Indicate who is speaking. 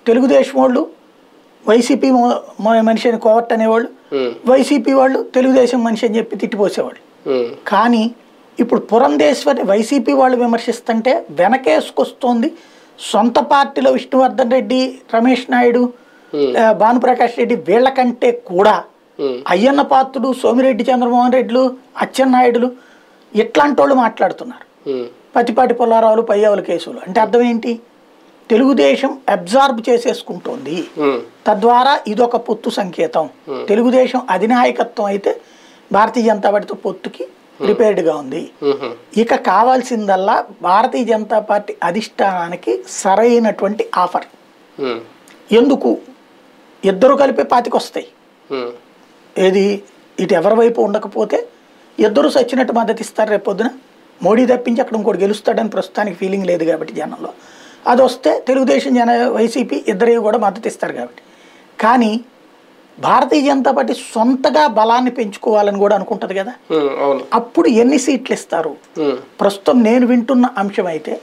Speaker 1: తెలుగుదేశం వాళ్ళు వైసీపీ మనిషి అని కోవట్ అనేవాళ్ళు, వైసీపీ వాళ్ళు తెలుగుదేశం మనిషి అని చెప్పి తిట్టిపోసేవాళ్ళు. కానీ ఇప్పుడు పురంధేశ్వరిని వైసీపీ వాళ్ళు విమర్శిస్తుంటే వెనకేసుకొస్తోంది సొంత పార్టీలో విష్ణువర్ధన్ రెడ్డి, రమేష్ నాయుడు, భానుప్రకాష్ రెడ్డి వీళ్ళకంటే కూడా అయ్యన్న పాత్రుడు, సోమిరెడ్డి చంద్రమోహన్ రెడ్డిలు, అచ్చెన్నాయుడులు ఇట్లాంటి వాళ్ళు మాట్లాడుతున్నారు. పతిపాటి పుల్లారావులు, పయ్యావుల కేసులు అంటే అర్థం ఏంటి? తెలుగుదేశం అబ్జార్బ్ చేసేసుకుంటోంది. తద్వారా ఇదొక పొత్తు సంకేతం. తెలుగుదేశం అధినాయకత్వం అయితే భారతీయ జనతా పార్టీతో పొత్తుకి ప్రిపేర్డ్గా ఉంది. ఇక కావాల్సిందల్లా భారతీయ జనతా పార్టీ అధిష్టానానికి సరైనటువంటి ఆఫర్. ఎందుకు? ఇద్దరు కలిపి 25 వస్తాయి. ఏది ఇటు ఎవరి వైపు ఉండకపోతే ఇద్దరు సచ్చినట్టు మద్దతు ఇస్తారు. రేపు పొద్దున మోడీ తప్పించి అక్కడ ఇంకోటి గెలుస్తాడని ప్రస్తుతానికి ఫీలింగ్ లేదు కాబట్టి జనంలో. అది వస్తే తెలుగుదేశం వైసీపీ ఇద్దరే కూడా మద్దతు ఇస్తారు కాబట్టి. కానీ భారతీయ జనతా పార్టీ సొంతగా బలాన్ని పెంచుకోవాలని కూడా అనుకుంటది కదా. అప్పుడు ఎన్ని సీట్లు ఇస్తారు? ప్రస్తుతం నేను వింటున్న అంశం అయితే